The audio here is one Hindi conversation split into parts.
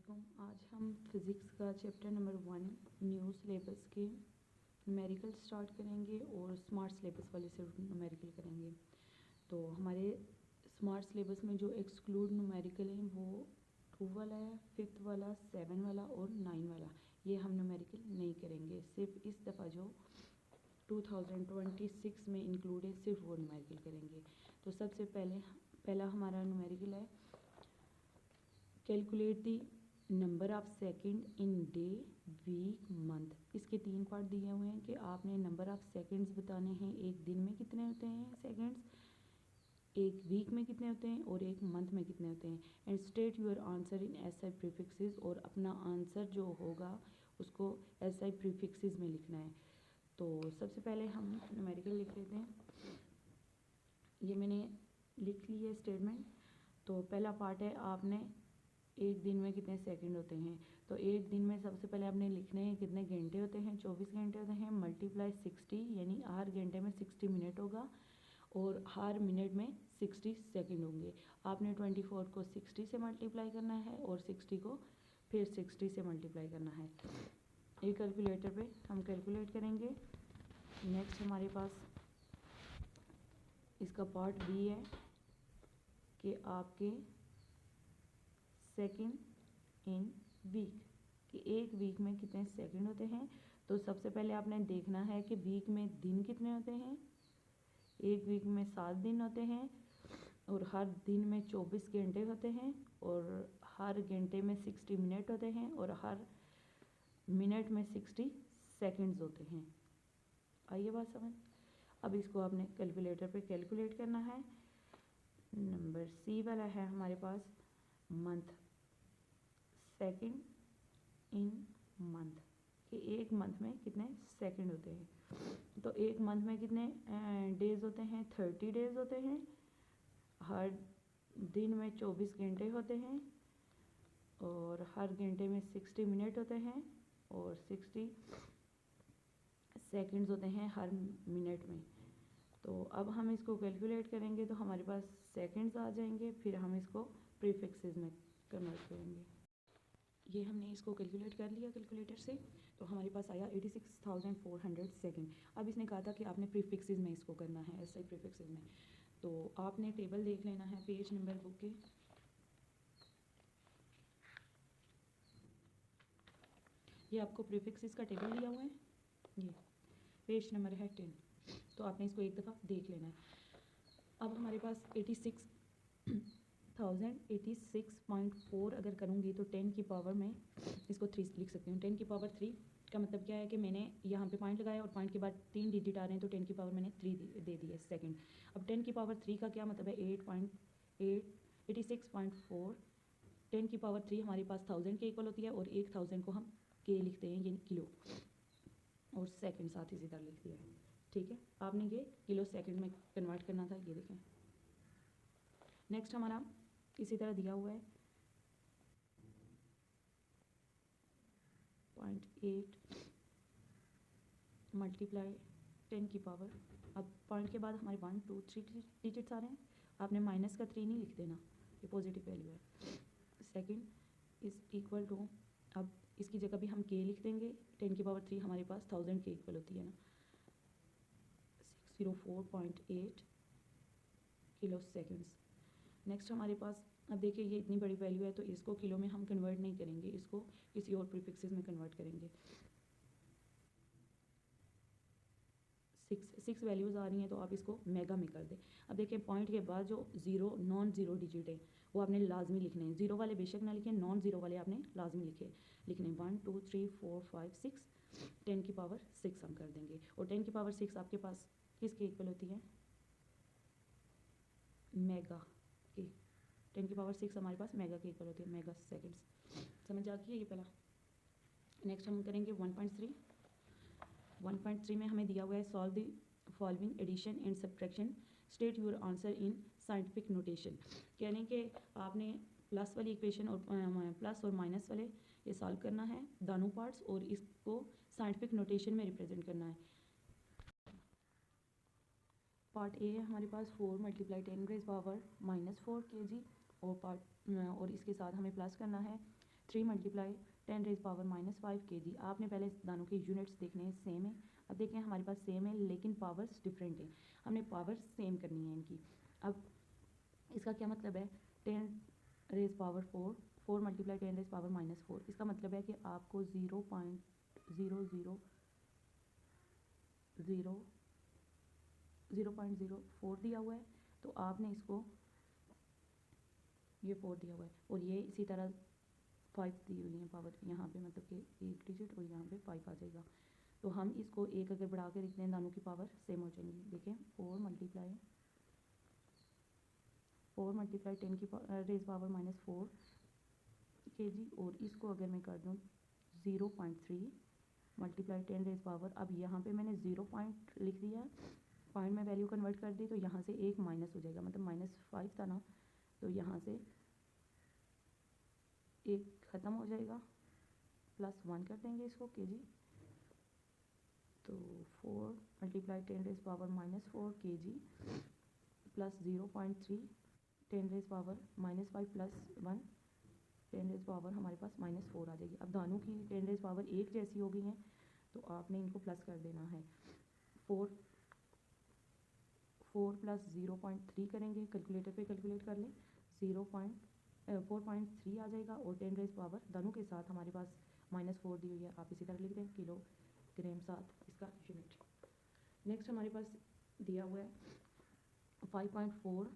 अस्सलामुअलैकुम। आज हम फ़िज़िक्स का चैप्टर नंबर 1 न्यू सिलेबस के न्यूमेरिकल स्टार्ट करेंगे और स्मार्ट सिलेबस वाले से न्यूमेरिकल करेंगे। तो हमारे स्मार्ट सिलेबस में जो एक्सक्लूड न्यूमेरिकल हैं वो 2 वाला है, 5th वाला, 7 वाला और 9 वाला। ये हम न्यूमेरिकल नहीं करेंगे। सिर्फ इस दफ़ा जो 2026 में इंक्लूड है सिर्फ वो न्यूमेरिकल करेंगे। तो सबसे पहला हमारा न्यूमेरिकल है calculate the number of second in day week month. इसके 3 पार्ट दिए हुए हैं कि आपने नंबर ऑफ़ सेकंड्स बताने हैं, एक दिन में कितने होते हैं सेकंड्स, एक वीक में कितने होते हैं और एक मंथ में कितने होते हैं। And state your answer in SI prefixes, और अपना आंसर जो होगा उसको एसआई प्रीफिक्सेस में लिखना है। तो सबसे पहले हम न्यूमेरिकल लिख लेते हैं। ये मैंने लिख ली है स्टेटमेंट। तो पहला पार्ट है आपने एक दिन में कितने सेकंड होते हैं। तो एक दिन में सबसे पहले आपने लिखने हैं कितने घंटे होते हैं, 24 घंटे होते हैं, मल्टीप्लाई 60, यानी हर घंटे में 60 मिनट होगा और हर मिनट में 60 सेकंड होंगे। आपने 24 को 60 से मल्टीप्लाई करना है और 60 को फिर 60 से मल्टीप्लाई करना है। ये कैलकुलेटर पे हम कैलकुलेट करेंगे। नेक्स्ट हमारे पास इसका पार्ट बी है कि आपके सेकंड इन वीक, कि एक वीक में कितने सेकंड होते हैं। तो सबसे पहले आपने देखना है कि वीक में दिन कितने होते हैं। एक वीक में 7 दिन होते हैं और हर दिन में 24 घंटे होते हैं और हर घंटे में 60 मिनट होते हैं और हर मिनट में 60 सेकंड्स होते हैं। आइए बात समझ। अब इसको आपने कैलकुलेटर पे कैलकुलेट करना है। नंबर सी वाला है हमारे पास मंथ, सेकंड इन मंथ, कि एक मंथ में कितने सेकंड होते हैं। तो एक मंथ में कितने डेज़ होते हैं, 30 डेज़ होते हैं। हर दिन में 24 घंटे होते हैं और हर घंटे में 60 मिनट होते हैं और 60 सेकंड्स होते हैं हर मिनट में। तो अब हम इसको कैलकुलेट करेंगे तो हमारे पास सेकंड्स आ जाएंगे, फिर हम इसको प्रीफिक्सेस में कन्वर्ट करेंगे। ये हमने इसको कैलकुलेट कर लिया कैलकुलेटर से, तो हमारे पास आया 86,400 सेकंड। अब इसने कहा था कि आपने प्रीफिक्सेस में इसको करना है, ऐसे ही प्रीफिक्सेस में। तो आपने टेबल देख लेना है पेज नंबर बुक के। ये आपको प्रीफिक्सेस का टेबल दिया हुआ है, ये पेज नंबर है 10। तो आपने इसको एक दफ़ा देख लेना है। अब हमारे पास 86,086.4 अगर करूँगी तो 10 की पावर में इसको 3 लिख सकती हूँ। 10 की पावर 3 का मतलब क्या है कि मैंने यहाँ पे पॉइंट लगाया और पॉइंट के बाद 3 डिजिट आ रहे हैं तो 10 की पावर मैंने 3 दे दी है सेकंड। अब 10 की पावर 3 का क्या मतलब है, 86.4। 10 की पावर 3 हमारे पास 1000 के इक्वल होती है और 1000 को हम के लिखते हैं, यानी किलो, और सेकंड साथ इसी तरह लिख दिया है। ठीक है, आपने ये किलो सेकंड में कन्वर्ट करना था, ये देखें। नेक्स्ट हमारा इसी तरह दिया हुआ है 0.8 मल्टीप्लाई 10 की पावर। अब पॉइंट के बाद हमारे 1 2 3 डिजिट्स आ रहे हैं, आपने माइनस का 3 नहीं लिख देना, ये पॉजिटिव वैल्यू है। सेकंड इज इक्वल टू, अब इसकी जगह भी हम के लिख देंगे। 10 की पावर 3 हमारे पास 1000 के इक्वल होती है ना, 604.8 किलो सेकंड्स। नेक्स्ट हमारे पास, अब देखिए ये इतनी बड़ी वैल्यू है तो इसको किलो में हम कन्वर्ट नहीं करेंगे, इसको किसी और प्रीफिक्सेस में कन्वर्ट करेंगे। 6 वैल्यूज़ आ रही हैं तो आप इसको मेगा में कर दें। अब देखिए पॉइंट के बाद जो ज़ीरो नॉन ज़ीरो डिजिट है वो आपने लाजमी लिखने हैं। ज़ीरो वाले बेशक ना लिखें, नॉन ज़ीरो वाले आपने लाजमी लिखने 1 2 3 4 5 6। 10 की पावर 6 हम कर देंगे और 10 की पावर 6 आपके पास किसके इक्वल होती है, मेगा के। 10 की पावर 6 हमारे पास मेगा के इक्वल होती है, मेगा सेकंड्स। समझ आ गई है ये पहला। नेक्स्ट हम करेंगे 1.3। 1.3 में हमें दिया हुआ है solve the following addition and subtraction, state your answer in scientific notation. यानी कि आपने प्लस वाली इक्वेशन और प्लस और माइनस वाले ये सॉल्व करना है दोनों पार्ट्स, और इसको साइंटिफिक नोटेशन में रिप्रेजेंट करना है। पार्ट ए है हमारे पास 4 मल्टीप्लाई 10 रेज़ पावर -4 kg, और इसके साथ हमें प्लस करना है 3 मल्टीप्लाई 10 रेज पावर -5 kg। आपने पहले दानों के यूनिट्स देखने हैं, सेम है। अब देखें हमारे पास सेम है लेकिन पावर्स डिफरेंट है, हमने पावर्स सेम करनी है इनकी। अब इसका क्या मतलब है, 10 raise power 4, 4 multiply 10 raise power -4, इसका मतलब है कि आपको 0.004 दिया हुआ है, तो आपने इसको ये 4 दिया हुआ है और ये इसी तरह 5 दी हुई है पावर यहाँ पे, मतलब कि एक डिजिट और यहाँ पे 5 आ जाएगा। तो हम इसको एक अगर बढ़ा के लिखते हैं दानों की पावर सेम हो जाएंगी। देखें 4 मल्टीप्लाई 10 की रेज पावर -4 kg, और इसको अगर मैं कर दूँ 0.3 मल्टीप्लाई 10 रेज पावर, अब यहाँ पे मैंने 0 पॉइंट लिख दिया है, पॉइंट में वैल्यू कन्वर्ट कर दी, तो यहाँ से एक माइनस हो जाएगा, मतलब -5 था ना, तो यहाँ से एक ख़त्म हो जाएगा, +1 कर देंगे इसको kg। तो 4 multiply 10 raise power -4 kg plus 0.3 10 raise power -5 plus 1 10 raise power हमारे पास -4 आ जाएगी। अब दानों की 10 रेज पावर एक जैसी हो गई हैं, तो आपने इनको प्लस कर देना है। 4 प्लस 0.3 करेंगे, कैलकुलेटर पे कैलकुलेट कर लें, 4.3 आ जाएगा, और 10 रेज पावर दानों के साथ हमारे पास -4 दी हुई है, आप इसी तरह लिख दें, किलोग्राम साथ इसका यूनिट। नेक्स्ट हमारे पास दिया हुआ है 5.4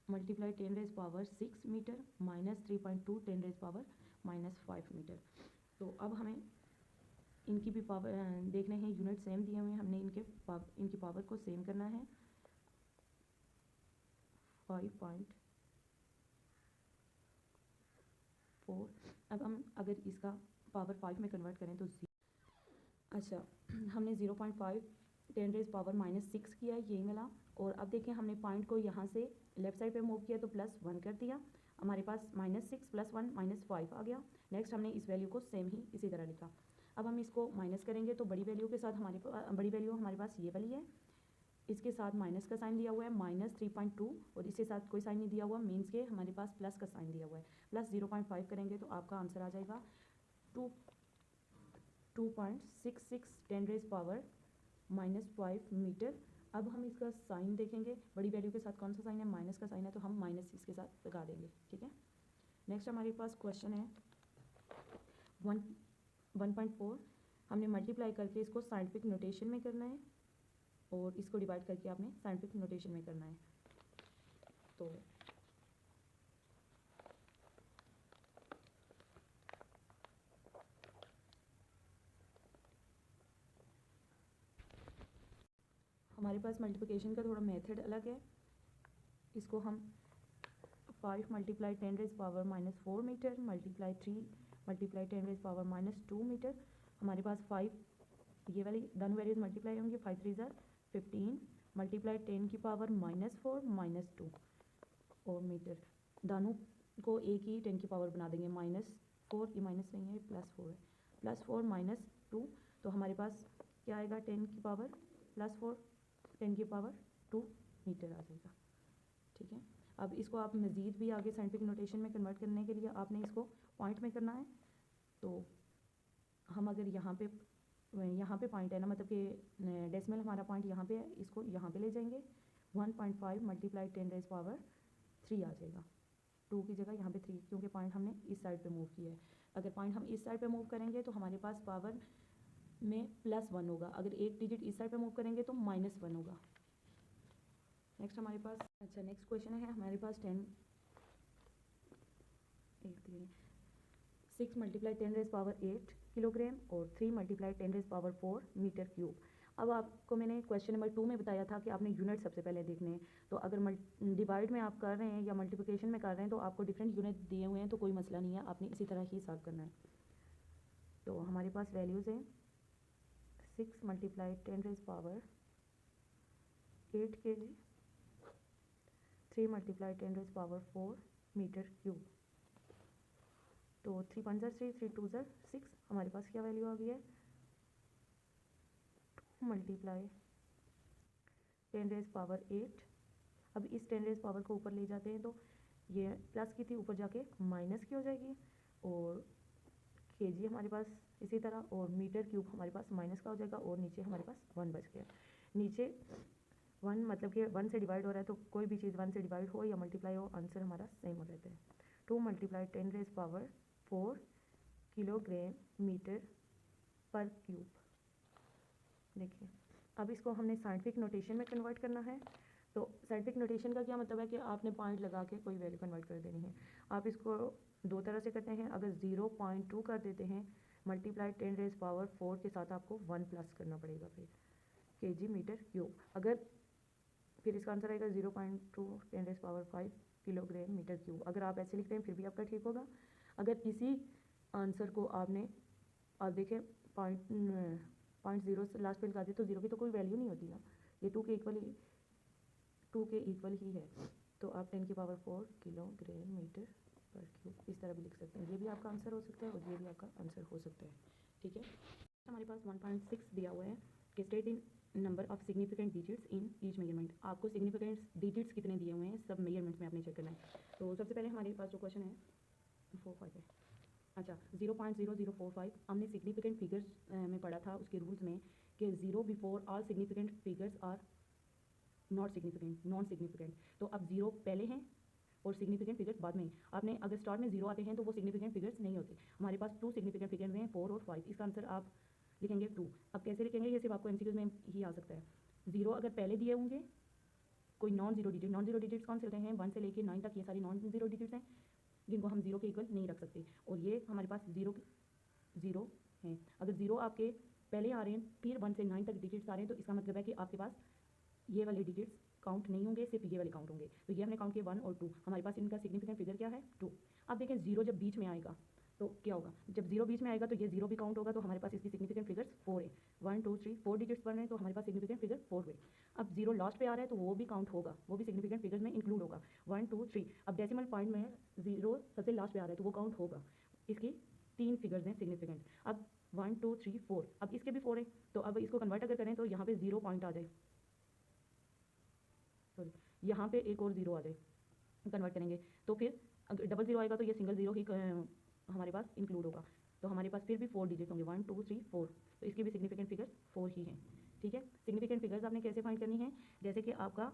multiply 10 raise power 6 metre -3.2 10 raise power -5 metre. तो अब हमें इनकी भी पावर देखने हैं, यूनिट सेम दिए हुए हैं, हमने इनकी पावर को सेम करना है। 5.4, अब हम अगर इसका पावर 5 में कन्वर्ट करें तो अच्छा हमने 0.5 10 रेज पावर -6 किया, यही मिला। और अब देखें हमने पॉइंट को यहाँ से लेफ्ट साइड पे मूव किया तो +1 कर दिया, हमारे पास -6 + 1 -5 आ गया। नेक्स्ट हमने इस वैल्यू को सेम ही इसी तरह लिखा। अब हम इसको माइनस करेंगे तो बड़ी वैल्यू के साथ बड़ी वैल्यू हमारे पास ये वाली है, इसके साथ माइनस का साइन दिया हुआ है -3.2, और इसके साथ कोई साइन नहीं दिया हुआ, मीन्स के हमारे पास प्लस का साइन दिया हुआ है। प्लस 0.5 करेंगे तो आपका आंसर आ जाएगा 2.66 10 रेज पावर -5 मीटर। अब हम इसका साइन देखेंगे, बड़ी वैल्यू के साथ कौन सा साइन है, माइनस का साइन है, तो हम माइनस इसके साथ लगा देंगे, ठीक है। नेक्स्ट हमारे पास क्वेश्चन है 1.4, हमने मल्टीप्लाई करके इसको साइंटिफिक नोटेशन में करना है, और इसको डिवाइड करके आपने साइंटिफिक नोटेशन में करना है। तो हमारे पास मल्टीप्लिकेशन का थोड़ा मेथड अलग है, इसको हम 5 multiply 10 raise power -4 metre multiply 3 multiply 10 raise power -2 metre, हमारे पास 5 ये वाली दोनों वैल्यूज मल्टीप्लाई होंगी, 5 3 ज़ा 15 मल्टीप्लाई 10 की पावर -4 -2 और मीटर, दोनों को एक ही 10 की पावर बना देंगे। -4 ये माइनस नहीं है, +4 है, +4 -2, तो हमारे पास क्या आएगा, 10 की पावर +4 10 की पावर 2 मीटर आ जाएगा, ठीक है। अब इसको आप मज़ीद भी आगे साइंटिफिक नोटेशन में कन्वर्ट करने के लिए आपने इसको पॉइंट में करना है। तो हम अगर यहाँ पे पॉइंट है ना, मतलब कि डेसिमल हमारा पॉइंट यहाँ पे है, इसको यहाँ पे ले जाएंगे, 1.5 मल्टीप्लाई 10 रेज पावर 3 आ जाएगा, 2 की जगह यहाँ पे 3, क्योंकि पॉइंट हमने इस साइड पे मूव किया है। अगर पॉइंट हम इस साइड पे मूव करेंगे तो हमारे पास पावर में +1 होगा, अगर एक डिजिट इस साइड पे मूव करेंगे तो -1 होगा। नेक्स्ट हमारे पास नेक्स्ट क्वेश्चन है हमारे पास 6 मल्टीप्लाई 10 रेज पावर 8 किलोग्राम और 3 multiply 10 raise power 4 metre cube. अब आपको मैंने क्वेश्चन नंबर 2 में बताया था कि आपने यूनिट सबसे पहले देखने हैं, तो अगर डिवाइड में आप कर रहे हैं या मल्टीप्लिकेशन में कर रहे हैं तो आपको डिफरेंट यूनिट दिए हुए हैं, तो कोई मसला नहीं है, आपने इसी तरह ही सॉल्व करना है। तो हमारे पास वैल्यूज़ हैं 6 multiply 10 raise power 8 kg, 3 multiply 10 raise power 4 metre cube. तो 3 1 3 3 2 6, हमारे पास क्या वैल्यू आ गई है, 2 मल्टीप्लाई 10 रेज पावर 8। अब इस 10 रेज पावर को ऊपर ले जाते हैं तो ये प्लस की थी ऊपर जाके माइनस की हो जाएगी, और केजी हमारे पास इसी तरह, और मीटर क्यूब हमारे पास माइनस का हो जाएगा, और नीचे हमारे पास 1 बच गया। नीचे 1 मतलब कि 1 से डिवाइड हो रहा है, तो कोई भी चीज़ 1 से डिवाइड हो या मल्टीप्लाई हो, आंसर हमारा सेम हो जाता है। 2 × 10⁻⁴ किलोग्राम मीटर पर क्यूब। देखिए अब इसको हमने साइंटिफिक नोटेशन में कन्वर्ट करना है। तो साइंटिफिक नोटेशन का क्या मतलब है कि आपने पॉइंट लगा के कोई वैल्यू कन्वर्ट कर देनी है। आप इसको दो तरह से करते हैं। अगर 0.2 कर देते हैं मल्टीप्लाई 10⁻⁴ के साथ आपको 1 प्लस करना पड़ेगा फिर केजी मीटर क्यूब। अगर फिर इसका आंसर आएगा 0.2 10⁻⁵ किलोग्राम मीटर क्यूब। अगर आप ऐसे लिखते हैं फिर भी आपका ठीक होगा। अगर इसी आंसर को आपने आप देखें पॉइंट ज़ीरो से लास्ट पे लगा दिए तो ज़ीरो की तो कोई वैल्यू नहीं होती ना, ये 2 के इक्वल ही है। तो आप 10⁻⁴ किलोग्राम मीटर पर क्यूब इस तरह भी लिख सकते हैं। ये भी आपका आंसर हो सकता है और ये भी आपका आंसर हो सकता है। ठीक है, हमारे पास 1.6 दिया हुआ है कि state in number of significant digits in each measurement. आपको सिग्निफिकेंट डिजिट्स कितने दिए हुए हैं सब मेजरमेंट्स में आपने चेक करना है। तो सबसे पहले हमारे पास जो क्वेश्चन है 45 है। अच्छा 0.0045 हमने सिग्निफिकेंट फिगर्स में पढ़ा था उसके रूल्स में कि 0 before all significant figures are not significant, non significant. तो अब 0 पहले हैं और सिग्निफिकेंट फिगर्स बाद में। आपने अगर स्टार्ट में 0 आते हैं तो वो सिग्निफिकेंट फिगर्स नहीं होते। हमारे पास 2 सिग्निफिकेंट फिगर्स हैं 4 और 5। इसका आंसर आप लिखेंगे 2। अब कैसे लिखेंगे ये सिर्फ आपको एमसीक्यूज में ही आ सकता है। 0 अगर पहले दिए होंगे कोई नॉन जीरो डिजिट्स कौन से होते हैं 1 से लेके 9 तक, ये सारी नॉन जीरो डिजिट्स हैं जिनको हम 0 के इक्वल नहीं रख सकते। और ये हमारे पास 0 हैं। अगर 0 आपके पहले आ रहे हैं फिर 1 से 9 तक डिजिट्स आ रहे हैं तो इसका मतलब है कि आपके पास ये वाले डिजिट्स काउंट नहीं होंगे, सिर्फ ये वाले काउंट होंगे। तो ये हमने काउंट किए 1 और 2। हमारे पास इनका सिग्निफिकेंट फिगर क्या है 2। अब देखें 0 जब बीच में आएगा तो क्या होगा, जब 0 बीच में आएगा तो ये 0 भी काउंट होगा। तो हमारे पास इसकी सिग्निफिकेंट फिगर्स 4 है। 1 2 3 4 डिजिट्स बन रहे हैं तो हमारे पास सिग्निफिकेंट फिगर 4 हुए। अब 0 लास्ट पे आ रहा है तो वो भी काउंट होगा, वो भी सिग्निफिकेंट फिगर्स में इंक्लूड होगा 1 2 3। अब डेसिमल पॉइंट में 0 सबसे लास्ट पे आ रहा है तो वो काउंट होगा। इसकी 3 फिगर्स हैं सिग्निफिकेंट। अब 1 2 3 4, अब इसके भी 4 है तो अब इसको कन्वर्ट अगर करें तो यहाँ पे 0 पॉइंट आ जाए, सॉरी यहाँ पे एक और 0 आ जाए कन्वर्ट करेंगे तो फिर अगर डबल 0 आएगा तो ये सिंगल 0 ही हमारे पास इंक्लूड होगा। तो हमारे पास फिर भी 4 डिजिट होंगे 1 2 3 4। तो इसकी भी सिग्निफिकेंट फिगर 4 ही है। ठीक है, सिग्निफिकेंट फिगर्स आपने कैसे फाइंड करनी है, जैसे कि आपका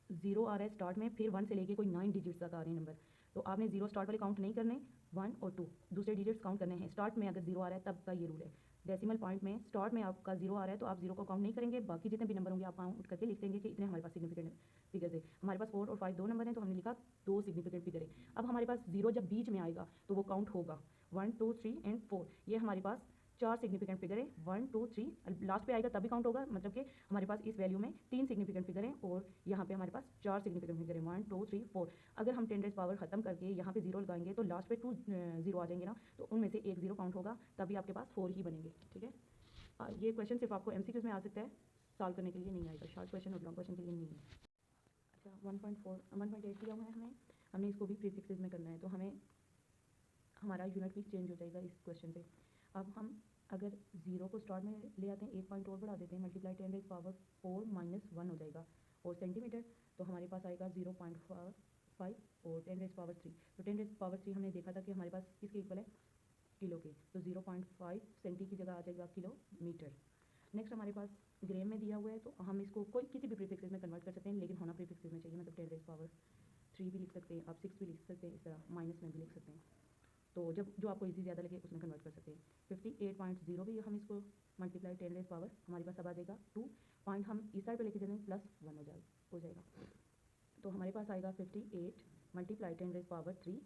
0 आ रहा है स्टार्ट में फिर 1 से लेके कोई 9 डिजिट्स तक आ रहे हैं नंबर, तो आपने 0 स्टार्ट वाले काउंट नहीं करने, 1 और 2 दूसरे डिजिट्स काउंट करने हैं। स्टार्ट में अगर 0 आ रहा है तब का ये रूल है। डेसिमल पॉइंट में स्टार्ट में आपका 0 आ रहा है तो आप 0 को काउंट नहीं करेंगे, बाकी जितने भी नंबर होंगे आप काउंट करके लिख देंगे कि इतने हमारे पास सिग्निफिकेंट फिगर्स है। हमारे पास 4 और 5 दो नंबर हैं तो हमने लिखा 2 सिग्निफिकेंट फिगर है। अब हमारे पास 0 जब बीच में आएगा तो वो काउंट होगा 1 2 3 एंड 4। ये हमारे पास 4 सिग्निफिकेंट फिगर है 1 2 3। लास्ट पे आएगा तभी काउंट होगा, मतलब कि हमारे पास इस वैल्यू में 3 सिग्निफिकेंट फिगर है और यहाँ पे हमारे पास 4 सिग्निफिकेंट फिगर है 1 2 3 4। अगर हम 10⁻⁴ खत्म करके यहाँ पे 0 लगाएंगे तो लास्ट पे 2 0 आ जाएंगे ना, तो उनमें से एक 0 काउंट होगा तभी आपके पास 4 ही बनेंगे। ठीक है, ये क्वेश्चन सिर्फ आपको एमसीक्यूज में आ सकता है, सॉल्व करने के लिए नहीं आएगा, शॉर्ट क्वेश्चन और लॉन्ग क्वेश्चन के लिए नहीं है। अच्छा 1.8 दिया हुआ है हमने इसको भी प्रीफिक्सेस में करना है तो हमें हमारा यूनिट भी चेंज हो जाएगा इस क्वेश्चन पे। अब हम अगर 0 को स्टार्ट में ले आते हैं, एक पॉइंट और बढ़ा देते हैं, मल्टीप्लाई 10⁻⁴ -1 हो जाएगा और सेंटीमीटर तो हमारे पास आएगा 0.5 और 10⁻3। तो 10⁻3 हमने देखा था कि हमारे पास किसके इक्वल है, किलो के, तो 0.5 सेंटी की जगह आ जाएगा किलोमीटर। नेक्स्ट हमारे पास ग्राम में दिया हुआ है तो हम इसको कोई किसी भी प्रीफिक्सेस में कन्वर्ट कर सकते हैं, लेकिन होना प्रीफिक्सेस में चाहिए, मतलब 10⁻3 भी लिख सकते हैं आप, 6 भी लिख सकते हैं, इस तरह माइनस में भी लिख सकते हैं। तो जब जो आपको इजी ज़्यादा लगे उसमें कन्वर्ट कर सकते हैं। 58.0 भी हम इसको मल्टीप्लाई 10⁻, हमारे पास अब आ जाएगा 2 पॉइंट, हम इस साइड पे लेके जाएंगे +1 हो जाएगा। तो हमारे पास आएगा 58 मल्टीप्लाई 10⁻3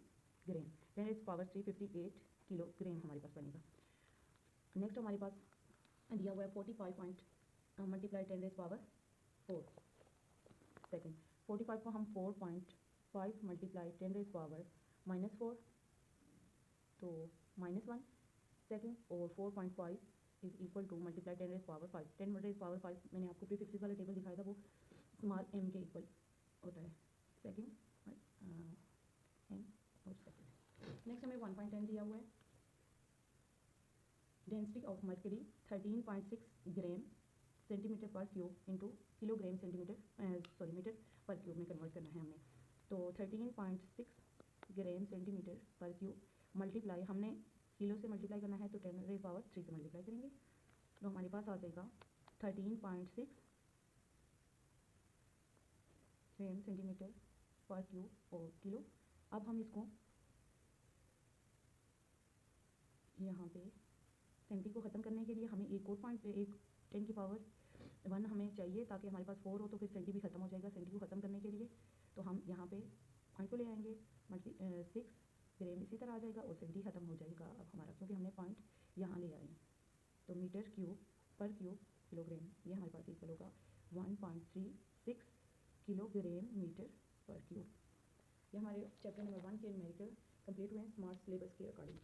ग्राम, 10⁻3 58 किलोग्राम हमारे पास बनेगा। नेक्स्ट हमारे पास दिया हुआ है 45 मल्टीप्लाई 10⁻4 सेकेंड। 45 को हम 4.5 मल्टीप्लाई 10⁻⁻4 तो -1 सेकेंड, और 4.5 इज इक्वल टू मल्टीप्लाई 10⁻5। 10⁻5 मैंने आपको प्रीफिक्सेस वाला टेबल दिखाया था, वो स्मॉल m के इक्वल होता है, सेकेंड m और सेकेंड। नेक्स्ट हमें 1.10 दिया हुआ है, density of mercury 13.6 gram centimetre पर cube into kilogram centimetre metre पर क्यूब में कन्वर्ट करना है हमने। तो 13.6 ग्राम सेंटीमीटर पर क्यूब मल्टीप्लाई, हमने किलो से मल्टीप्लाई करना है तो 10⁻³ से मल्टीप्लाई करेंगे, तो हमारे पास आ जाएगा 13.6 ग्राम सेंटीमीटर पर क्यूब और किलो। अब हम इसको यहाँ पे सेंटी को ख़त्म करने के लिए हमें एक और पॉइंट, एक 10⁻1 हमें चाहिए ताकि हमारे पास 4 हो तो फिर सेंटी भी ख़त्म हो जाएगा। सेंटी को ख़त्म करने के लिए तो हम यहाँ पे पॉइंट को ले आएंगे, 6 ग्राम इसी तरह आ जाएगा और सेंटी ख़त्म हो जाएगा अब हमारा, क्योंकि हमने पॉइंट यहाँ ले आए हैं। तो मीटर क्यूब पर क्यूब किलोग्राम, ये हमारे पास इक्वल होगा 1.36 किलोग्राम मीटर पर क्यूब। ये हमारे चैप्टर नंबर 1 के न्यूमेरिकल कंप्लीट हुए हैं स्मार्ट सिलेबस के अकॉर्डिंग।